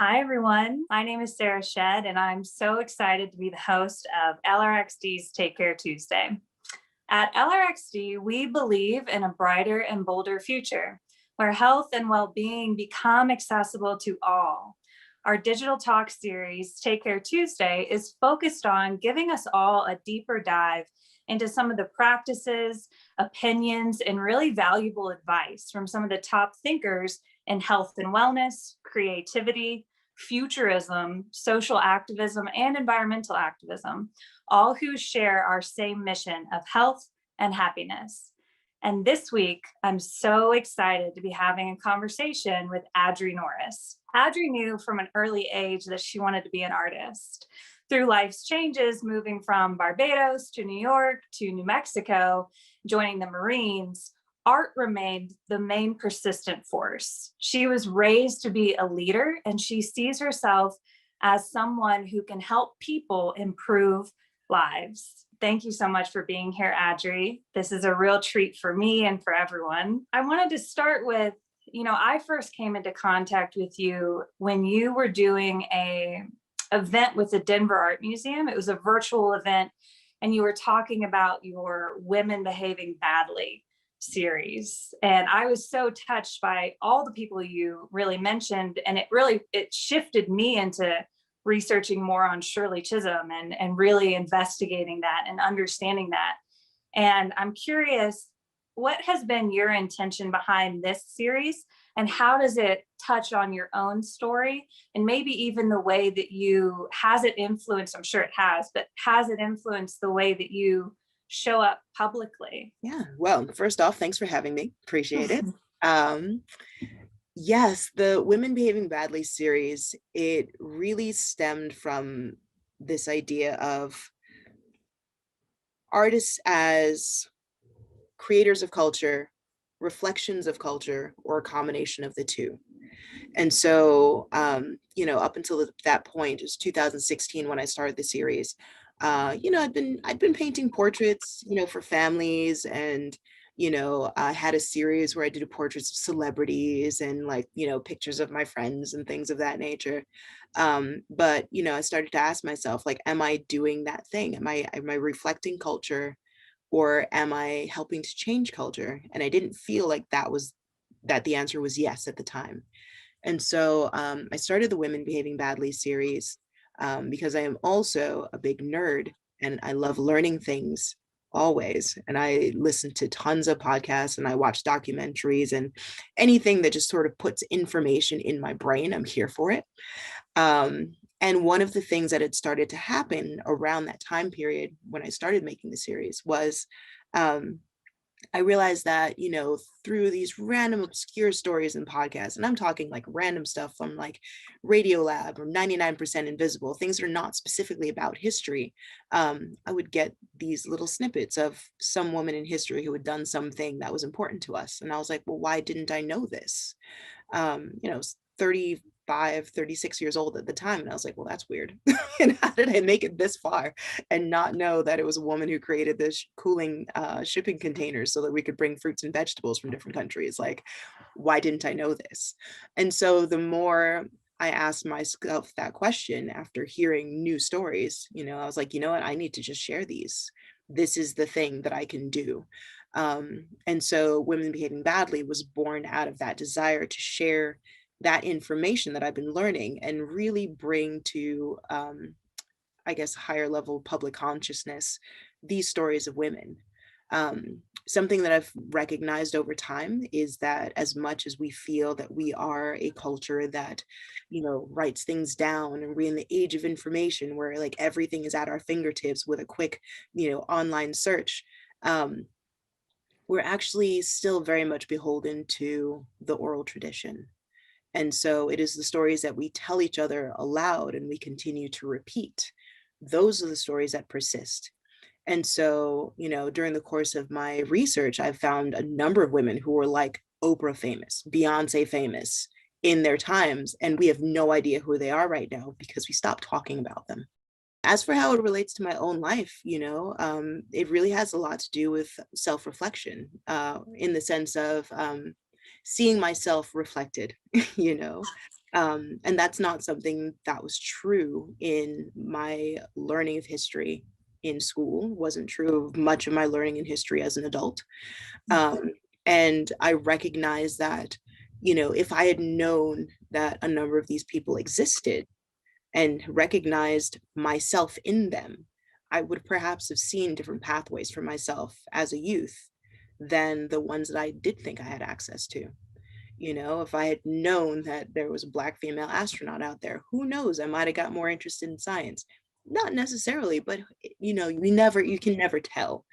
Hi, everyone. My name is Sarah Shedd, and I'm so excited to be the host of LRXD's Take Care Tuesday. At LRXD, we believe in a brighter and bolder future where health and well-being become accessible to all. Our digital talk series, Take Care Tuesday, is focused on giving us all a deeper dive into some of the practices, opinions, and really valuable advice from some of the top thinkers in health and wellness, creativity, futurism, social activism, and environmental activism, all who share our same mission of health and happiness. And this week, I'm so excited to be having a conversation with Adri Norris. Adri knew from an early age that she wanted to be an artist. Through life's changes, moving from Barbados to New York to New Mexico, joining the Marines, art remained the main persistent force. She was raised to be a leader, and she sees herself as someone who can help people improve lives. Thank you so much for being here, Adri. This is a real treat for me and for everyone. I wanted to start with, I first came into contact with you when you were doing a event with the Denver Art Museum. It was a virtual event, and you were talking about your Women Behaving Badly series. And I was so touched by all the people you really mentioned, and it shifted me into researching more on Shirley Chisholm and really investigating that and understanding that. And I'm curious, what has been your intention behind this series, and how does it touch on your own story, and maybe even the way that has it influenced, I'm sure it has, but has it influenced the way that you show up publicly? Yeah, well, first off, thanks for having me. Appreciate it. Yes, the Women Behaving Badly series, it really stemmed from this idea of artists as creators of culture, reflections of culture, or a combination of the two. And so, up until that point, it was 2016 when I started the series. I'd been painting portraits, for families, and I had a series where I did portraits of celebrities and pictures of my friends and things of that nature. But I started to ask myself, like, am I doing that thing? Am I reflecting culture, or am I helping to change culture? And I didn't feel like that the answer was yes at the time. And so I started the Women Behaving Badly series because I am also a big nerd, and I love learning things always. And I listen to tons of podcasts, and I watch documentaries, and anything that just sort of puts information in my brain, I'm here for it. And one of the things that had started to happen around that time period when I started making the series was I realized that, through these random obscure stories and podcasts, and I'm talking like random stuff from like Radiolab or 99% Invisible, things that are not specifically about history, I would get these little snippets of some woman in history who had done something that was important to us. And I was like, well, why didn't I know this? 35, 36 years old at the time. And I was like, well, that's weird. And how did I make it this far and not know that it was a woman who created this cooling shipping containers so that we could bring fruits and vegetables from different countries? Like, why didn't I know this? And so the more I asked myself that question after hearing new stories, I was like, you know what? I need to just share these. This is the thing that I can do. And so Women Behaving Badly was born out of that desire to share that information that I've been learning and really bring to, higher level public consciousness, these stories of women. Something that I've recognized over time is that as much as we feel that we are a culture that, writes things down, and we're in the age of information where like everything is at our fingertips with a quick, online search, we're actually still very much beholden to the oral tradition. And so it is the stories that we tell each other aloud and we continue to repeat. Those are the stories that persist. And so, during the course of my research, I've found a number of women who were like Oprah famous, Beyonce famous in their times, and we have no idea who they are right now because we stopped talking about them. As for how it relates to my own life, it really has a lot to do with self-reflection, in the sense of seeing myself reflected, you know. And that's not something that was true in my learning of history in school, wasn't true of much of my learning in history as an adult. Um, and I recognize that, if I had known that a number of these people existed and recognized myself in them, I would perhaps have seen different pathways for myself as a youth than the ones that I did think I had access to. If I had known that there was a Black female astronaut out there, who knows? I might have got more interested in science. Not necessarily, but you can never tell.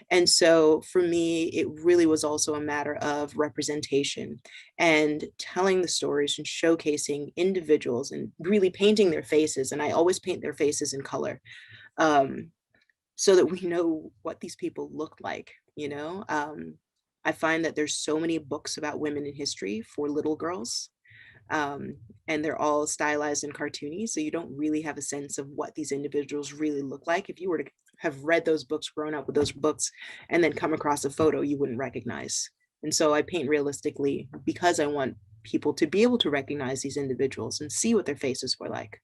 And so for me, it really was also a matter of representation and telling the stories and showcasing individuals and really painting their faces. And I always paint their faces in color, um, so that we know what these people look like. I find that there's so many books about women in history for little girls, um, and they're all stylized and cartoony, so you don't really have a sense of what these individuals really look like. If you were to have read those books, grown up with those books, and then come across a photo you wouldn't recognize. And so I paint realistically because I want people to be able to recognize these individuals and see what their faces were like.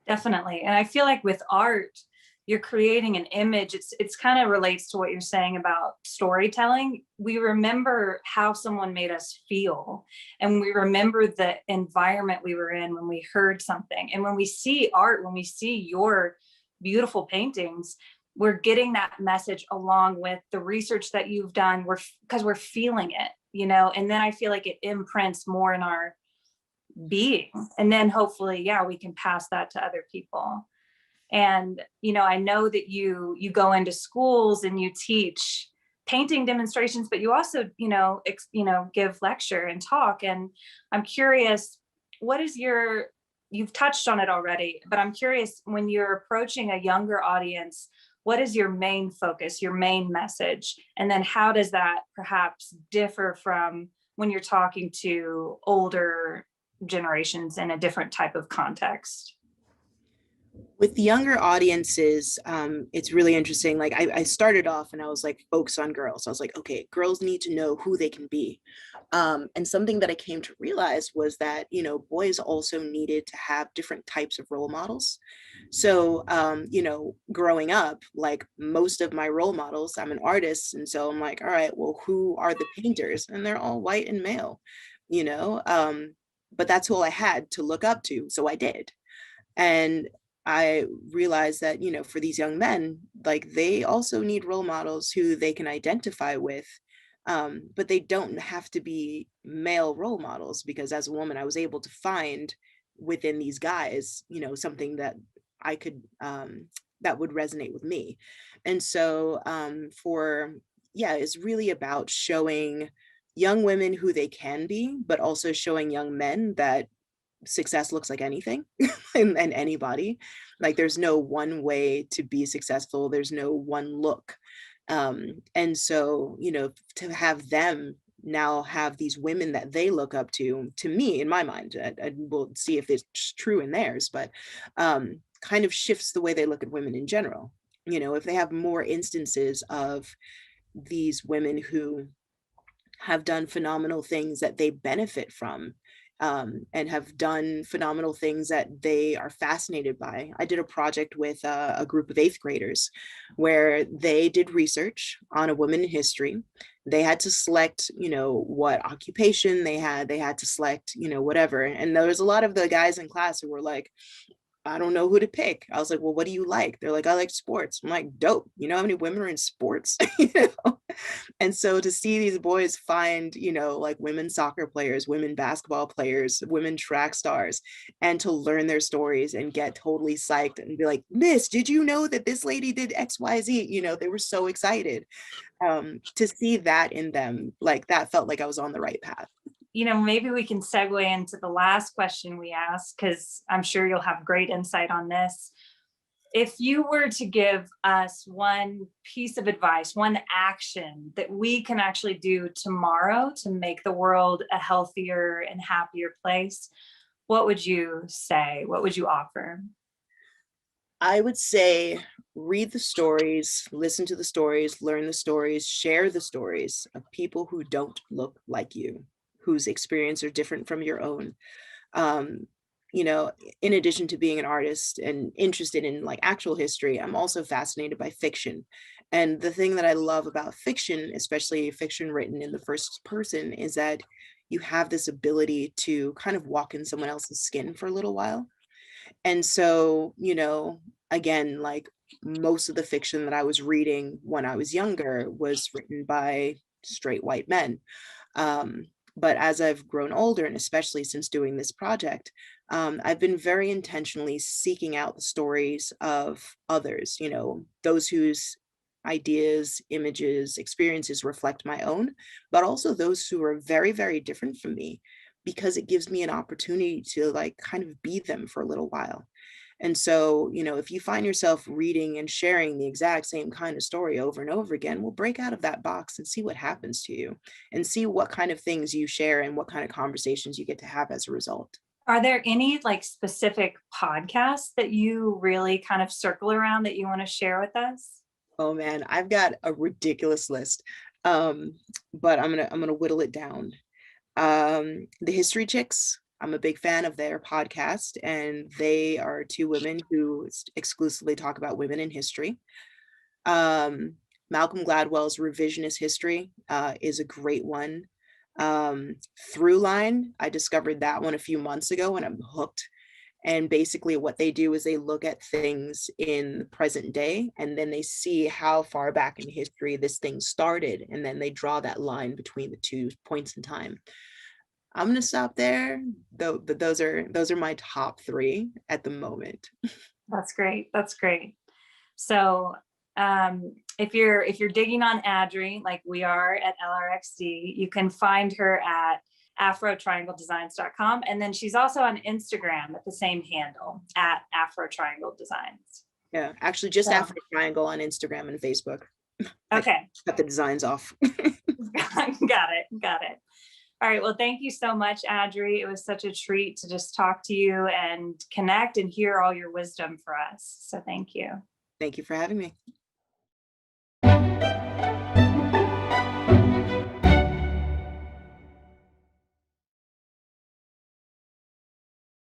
Definitely. And I feel like with art, you're creating an image. It's kind of relates to what you're saying about storytelling. We remember how someone made us feel, and we remember the environment we were in when we heard something. And when we see art, when we see your beautiful paintings, we're getting that message along with the research that you've done. Because we're feeling it, and then I feel like it imprints more in our being, and then hopefully, yeah, we can pass that to other people. And I know that you go into schools and you teach painting demonstrations, but you also give lecture and talk. And I'm curious, what is you've touched on it already, but I'm curious, when you're approaching a younger audience, what is your main focus, your main message? And then how does that perhaps differ from when you're talking to older generations in a different type of context? With younger audiences, it's really interesting. Like I started off and I was like focused on girls. I was like, okay, girls need to know who they can be. And something that I came to realize was that, boys also needed to have different types of role models. So, growing up, like most of my role models, I'm an artist. And so I'm like, all right, well, who are the painters? And they're all white and male, you know? But that's who I had to look up to. So I did. And I realized that, for these young men, like they also need role models who they can identify with. But they don't have to be male role models, because as a woman, I was able to find within these guys, something that I could, that would resonate with me. And so it's really about showing young women who they can be, but also showing young men that success looks like anything and anybody. Like there's no one way to be successful. There's no one look. And so, to have them now have these women that they look up to me, in my mind, I will see if it's true in theirs, but kind of shifts the way they look at women in general. If they have more instances of these women who have done phenomenal things that they benefit from, and have done phenomenal things that they are fascinated by. I did a project with a group of eighth graders where they did research on a woman in history. They had to select, what occupation they had. They had to select, whatever. And there was a lot of the guys in class who were like, I don't know who to pick. I was like, well, what do you like? They're like, I like sports. I'm like, dope. You know how many women are in sports? And so to see these boys find, like women soccer players, women basketball players, women track stars, and to learn their stories and get totally psyched and be like, Miss, did you know that this lady did XYZ? They were so excited. To see that in them, like that felt like I was on the right path. Maybe we can segue into the last question we asked, because I'm sure you'll have great insight on this. If you were to give us one piece of advice, one action that we can actually do tomorrow to make the world a healthier and happier place, what would you say? What would you offer? I would say read the stories, listen to the stories, learn the stories, share the stories of people who don't look like you. whose experience are different from your own. Um, you know, in addition to being an artist and interested in like actual history, I'm also fascinated by fiction. And the thing that I love about fiction, especially fiction written in the first person, is that you have this ability to kind of walk in someone else's skin for a little while. And so, again, like most of the fiction that I was reading when I was younger was written by straight white men. Um, but as I've grown older, and especially since doing this project, I've been very intentionally seeking out the stories of others, those whose ideas, images, experiences reflect my own, but also those who are very, very different from me, because it gives me an opportunity to like kind of be them for a little while. And so, if you find yourself reading and sharing the exact same kind of story over and over again, we'll break out of that box and see what happens to you and see what kind of things you share and what kind of conversations you get to have as a result. Are there any like specific podcasts that you really kind of circle around that you want to share with us? Oh man, I've got a ridiculous list. But I'm gonna whittle it down. The History Chicks, I'm a big fan of their podcast, and they are two women who exclusively talk about women in history. Um, Malcolm Gladwell's Revisionist History is a great one. Throughline, I discovered that one a few months ago and I'm hooked. And basically what they do is they look at things in the present day, and then they see how far back in history this thing started, and then they draw that line between the two points in time. I'm gonna stop there, though, but those are my top three at the moment. That's great. That's great. So if you're digging on Adri, like we are at LRXD, you can find her at afrotriangledesigns.com. And then she's also on Instagram at the same handle at afrotriangledesigns. Yeah, actually just So, Afro Triangle on Instagram and Facebook. okay. Cut the designs off. Got it. Got it. All right. Well, thank you so much, Adri. It was such a treat to just talk to you and connect and hear all your wisdom for us. So thank you. Thank you for having me.